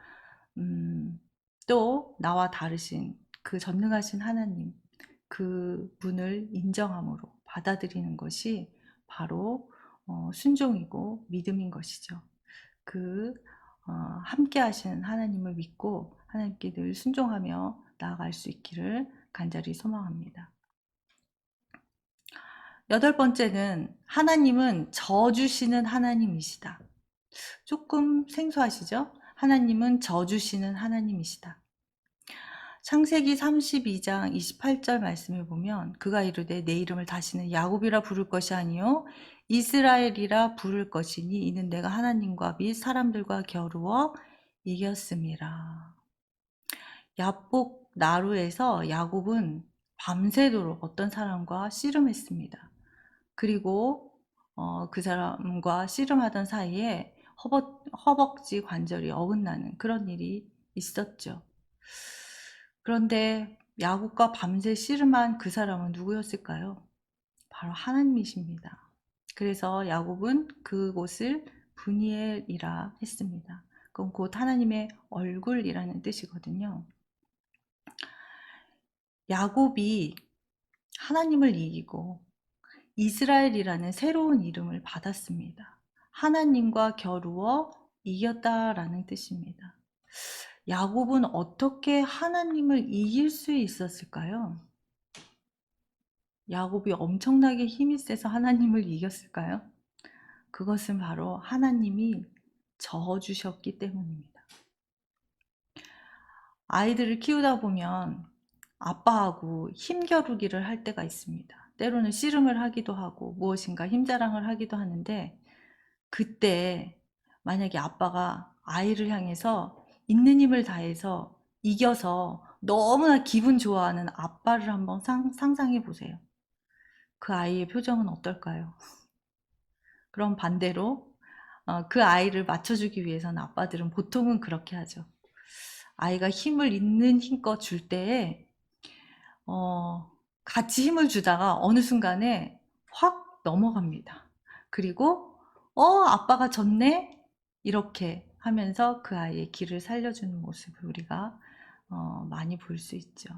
또 나와 다르신 그 전능하신 하나님, 그 분을 인정함으로 받아들이는 것이 바로 순종이고 믿음인 것이죠. 그 함께 하시는 하나님을 믿고 하나님께 늘 순종하며 나아갈 수 있기를 간절히 소망합니다. 여덟 번째는 하나님은 져주시는 하나님이시다. 조금 생소하시죠? 하나님은 져주시는 하나님이시다. 창세기 32장 28절 말씀을 보면 그가 이르되 내 이름을 다시는 야곱이라 부를 것이 아니요 이스라엘이라 부를 것이니 이는 내가 하나님과 및 사람들과 겨루어 이겼음이라. 야복 나루에서 야곱은 밤새도록 어떤 사람과 씨름했습니다. 그리고 그 사람과 씨름하던 사이에 허벅지 관절이 어긋나는 그런 일이 있었죠. 그런데 야곱과 밤새 씨름한 그 사람은 누구였을까요? 바로 하나님이십니다. 그래서 야곱은 그곳을 브니엘이라 했습니다. 그건 곧 하나님의 얼굴이라는 뜻이거든요. 야곱이 하나님을 이기고 이스라엘이라는 새로운 이름을 받았습니다. 하나님과 겨루어 이겼다라는 뜻입니다. 야곱은 어떻게 하나님을 이길 수 있었을까요? 야곱이 엄청나게 힘이 세서 하나님을 이겼을까요? 그것은 바로 하나님이 저어주셨기 때문입니다. 아이들을 키우다 보면 아빠하고 힘겨루기를 할 때가 있습니다. 때로는 씨름을 하기도 하고 무엇인가 힘자랑을 하기도 하는데, 그때 만약에 아빠가 아이를 향해서 있는 힘을 다해서 이겨서 너무나 기분 좋아하는 아빠를 한번 상상해 보세요. 그 아이의 표정은 어떨까요? 그럼 반대로 그 아이를 맞춰주기 위해서는 아빠들은 보통은 그렇게 하죠. 아이가 힘을 있는 힘껏 줄 때에 같이 힘을 주다가 어느 순간에 확 넘어갑니다. 그리고 아빠가 졌네? 이렇게 하면서 그 아이의 길을 살려주는 모습을 우리가 많이 볼 수 있죠.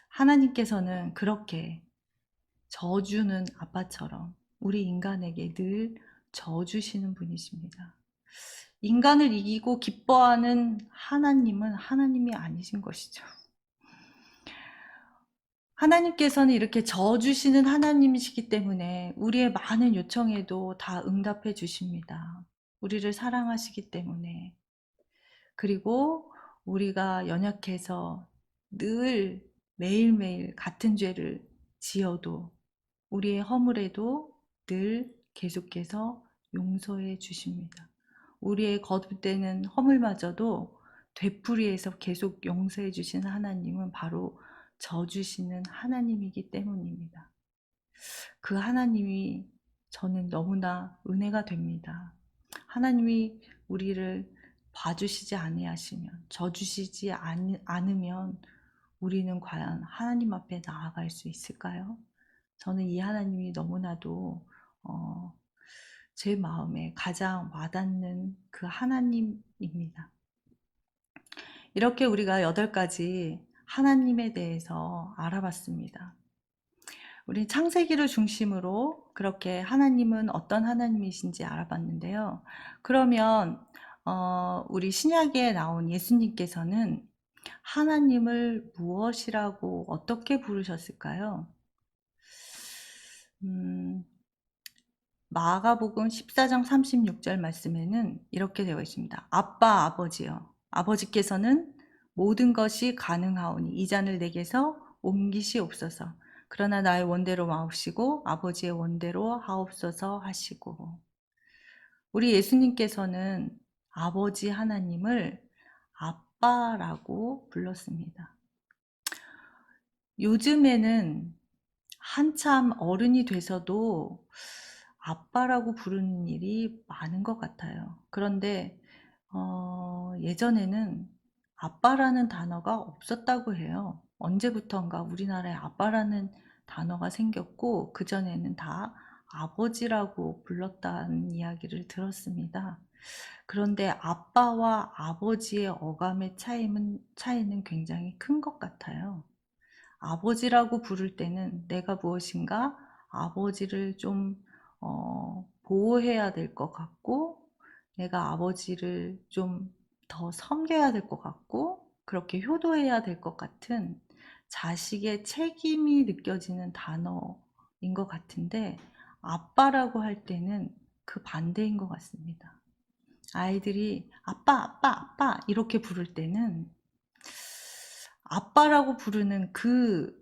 하나님께서는 그렇게 져주는 아빠처럼 우리 인간에게 늘 져주시는 분이십니다. 인간을 이기고 기뻐하는 하나님은 하나님이 아니신 것이죠. 하나님께서는 이렇게 져주시는 하나님이시기 때문에 우리의 많은 요청에도 다 응답해 주십니다. 우리를 사랑하시기 때문에. 그리고 우리가 연약해서 늘 매일매일 같은 죄를 지어도 우리의 허물에도 늘 계속해서 용서해 주십니다. 우리의 거듭되는 허물마저도 되풀이해서 계속 용서해 주시는 하나님은 바로 져주시는 하나님이기 때문입니다. 그 하나님이 저는 너무나 은혜가 됩니다. 하나님이 우리를 봐주시지 아니하시면, 져주시지 않으면 우리는 과연 하나님 앞에 나아갈 수 있을까요? 저는 이 하나님이 너무나도 제 마음에 가장 와닿는 그 하나님입니다. 이렇게 우리가 8가지 하나님에 대해서 알아봤습니다. 우리 창세기를 중심으로 그렇게 하나님은 어떤 하나님이신지 알아봤는데요. 그러면 우리 신약에 나온 예수님께서는 하나님을 무엇이라고 어떻게 부르셨을까요? 마가복음 14장 36절 말씀에는 이렇게 되어 있습니다. 아빠 아버지여, 아버지께서는 모든 것이 가능하오니 이 잔을 내게서 옮기시옵소서. 그러나 나의 원대로 마옵시고 아버지의 원대로 하옵소서 하시고. 우리 예수님께서는 아버지 하나님을 아빠라고 불렀습니다. 요즘에는 한참 어른이 돼서도 아빠라고 부르는 일이 많은 것 같아요. 그런데 예전에는 아빠라는 단어가 없었다고 해요. 언제부턴가 우리나라에 아빠라는 단어가 생겼고 그전에는 다 아버지라고 불렀다는 이야기를 들었습니다. 그런데 아빠와 아버지의 어감의 차이는 굉장히 큰 것 같아요. 아버지라고 부를 때는 내가 무엇인가 아버지를 좀 보호해야 될 것 같고, 내가 아버지를 좀 더 섬겨야 될 것 같고, 그렇게 효도해야 될 것 같은 자식의 책임이 느껴지는 단어인 것 같은데, 아빠라고 할 때는 그 반대인 것 같습니다. 아이들이 아빠, 아빠, 아빠 이렇게 부를 때는 아빠라고 부르는 그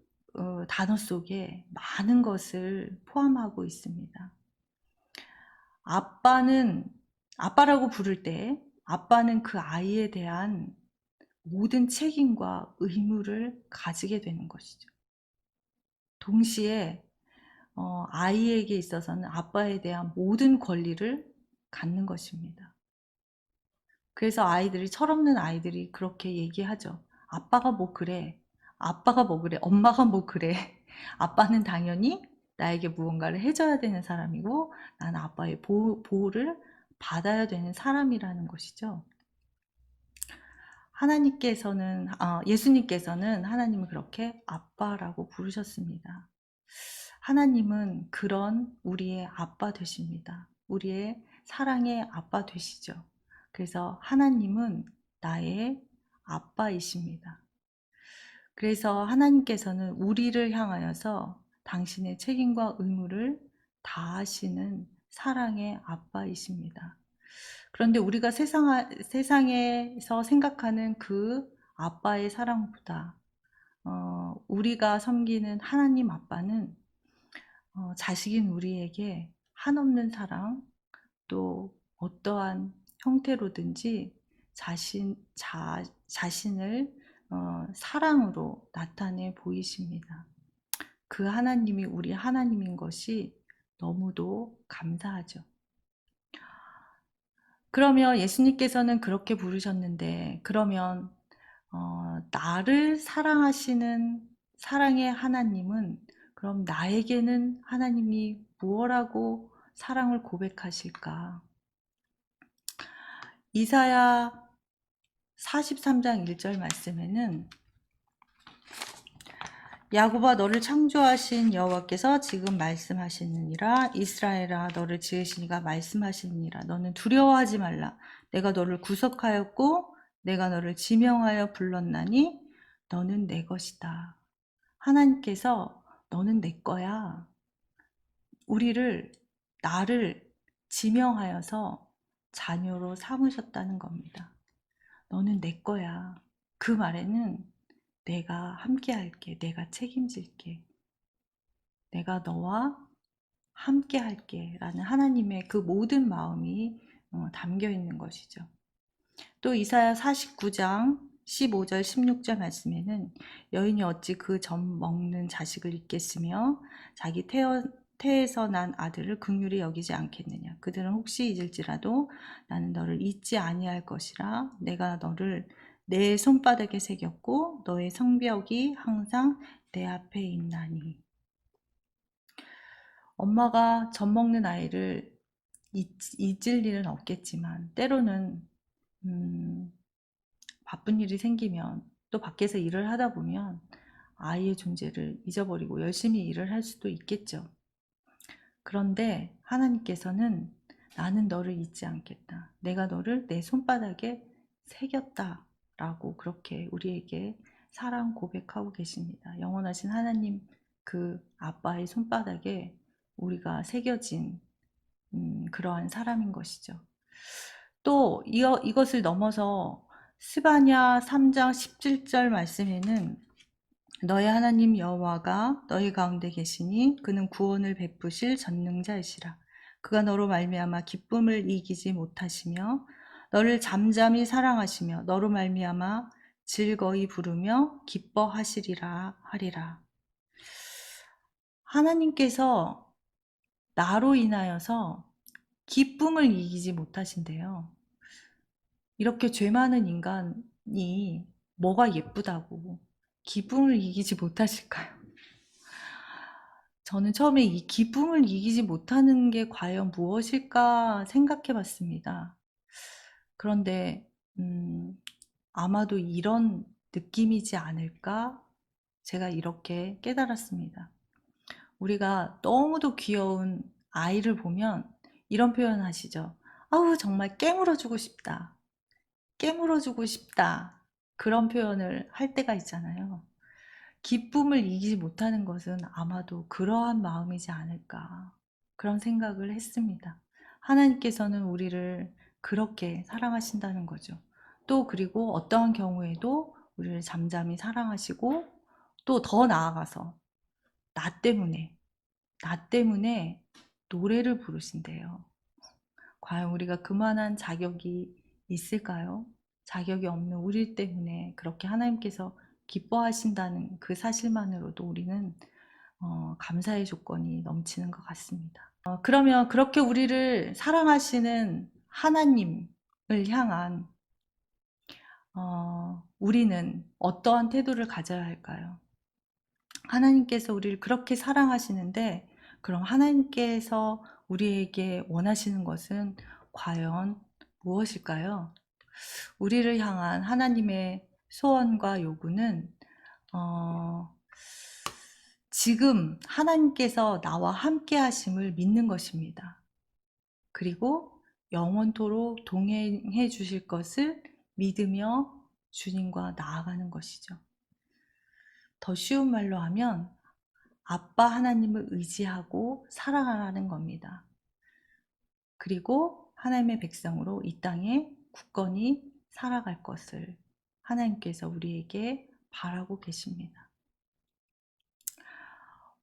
단어 속에 많은 것을 포함하고 있습니다. 아빠는, 아빠라고 부를 때 아빠는 그 아이에 대한 모든 책임과 의무를 가지게 되는 것이죠. 동시에 아이에게 있어서는 아빠에 대한 모든 권리를 갖는 것입니다. 그래서 아이들이, 철없는 아이들이 그렇게 얘기하죠. 아빠가 뭐 그래? 아빠가 뭐 그래? 엄마가 뭐 그래? 아빠는 당연히 나에게 무언가를 해줘야 되는 사람이고 나는 아빠의 보호를 받아야 되는 사람이라는 것이죠. 예수님께서는 하나님을 그렇게 아빠라고 부르셨습니다. 하나님은 그런 우리의 아빠 되십니다. 우리의 사랑의 아빠 되시죠. 그래서 하나님은 나의 아빠이십니다. 그래서 하나님께서는 우리를 향하여서 당신의 책임과 의무를 다하시는 사랑의 아빠이십니다. 그런데 우리가 세상에서 생각하는 그 아빠의 사랑보다 우리가 섬기는 하나님 아빠는 자식인 우리에게 한없는 사랑, 또 어떠한 형태로든지 자신을 사랑으로 나타내 보이십니다. 그 하나님이 우리 하나님인 것이 너무도 감사하죠. 그러면 예수님께서는 그렇게 부르셨는데, 그러면 나를 사랑하시는 사랑의 하나님은 그럼 나에게는 하나님이 무엇라고 사랑을 고백하실까? 이사야 43장 1절 말씀에는 야곱아 너를 창조하신 여호와께서 지금 말씀하시느니라. 이스라엘아 너를 지으신 이가 말씀하시느니라. 너는 두려워하지 말라. 내가 너를 구속하였고 내가 너를 지명하여 불렀나니 너는 내 것이다. 하나님께서 너는 내 거야. 나를 지명하여서 자녀로 삼으셨다는 겁니다. 너는 내 거야. 그 말에는 내가 함께 할게. 내가 책임질게. 내가 너와 함께 할게. 라는 하나님의 그 모든 마음이 담겨 있는 것이죠. 또 이사야 49장 15절 16절 말씀에는 여인이 어찌 그 젖 먹는 자식을 잊겠으며 자기 태에서 난 아들을 긍휼히 여기지 않겠느냐. 그들은 혹시 잊을지라도 나는 너를 잊지 아니할 것이라. 내가 너를 내 손바닥에 새겼고 너의 성벽이 항상 내 앞에 있나니. 엄마가 젖 먹는 아이를 잊을 일은 없겠지만 때로는 바쁜 일이 생기면 또 밖에서 일을 하다 보면 아이의 존재를 잊어버리고 열심히 일을 할 수도 있겠죠. 그런데 하나님께서는 나는 너를 잊지 않겠다. 내가 너를 내 손바닥에 새겼다. 라고 그렇게 우리에게 사랑 고백하고 계십니다. 영원하신 하나님 그 아빠의 손바닥에 우리가 새겨진 그러한 사람인 것이죠. 또 이것을 넘어서 스바냐 3장 17절 말씀에는 너의 하나님 여호와가 너희 가운데 계시니 그는 구원을 베푸실 전능자이시라. 그가 너로 말미암아 기쁨을 이기지 못하시며 너를 잠잠히 사랑하시며 너로 말미암아 즐거이 부르며 기뻐하시리라 하리라. 하나님께서 나로 인하여서 기쁨을 이기지 못하신대요. 이렇게 죄 많은 인간이 뭐가 예쁘다고 기쁨을 이기지 못하실까요? 저는 처음에 이 기쁨을 이기지 못하는 게 과연 무엇일까 생각해 봤습니다. 그런데 아마도 이런 느낌이지 않을까? 제가 이렇게 깨달았습니다. 우리가 너무도 귀여운 아이를 보면 이런 표현 하시죠. 아우, 정말 깨물어주고 싶다. 깨물어주고 싶다. 그런 표현을 할 때가 있잖아요. 기쁨을 이기지 못하는 것은 아마도 그러한 마음이지 않을까. 그런 생각을 했습니다. 하나님께서는 우리를 그렇게 사랑하신다는 거죠. 또 그리고 어떠한 경우에도 우리를 잠잠히 사랑하시고 또 더 나아가서 나 때문에 노래를 부르신대요. 과연 우리가 그만한 자격이 있을까요? 자격이 없는 우리 때문에 그렇게 하나님께서 기뻐하신다는 그 사실만으로도 우리는 감사의 조건이 넘치는 것 같습니다. 그러면 그렇게 우리를 사랑하시는 하나님을 향한 우리는 어떠한 태도를 가져야 할까요? 하나님께서 우리를 그렇게 사랑하시는데 그럼 하나님께서 우리에게 원하시는 것은 과연 무엇일까요? 우리를 향한 하나님의 소원과 요구는 지금 하나님께서 나와 함께 하심을 믿는 것입니다. 그리고 영원토록 동행해 주실 것을 믿으며 주님과 나아가는 것이죠. 더 쉬운 말로 하면 아빠 하나님을 의지하고 살아가는 겁니다. 그리고 하나님의 백성으로 이 땅에 굳건히 살아갈 것을 하나님께서 우리에게 바라고 계십니다.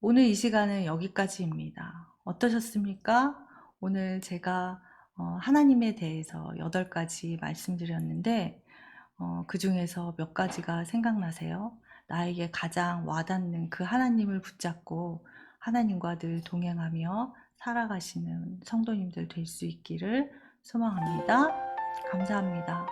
오늘 이 시간은 여기까지입니다. 어떠셨습니까? 오늘 제가 하나님에 대해서 8가지 말씀드렸는데 그 중에서 몇 가지가 생각나세요? 나에게 가장 와닿는 그 하나님을 붙잡고 하나님과 늘 동행하며 살아가시는 성도님들 될 수 있기를 소망합니다. 감사합니다.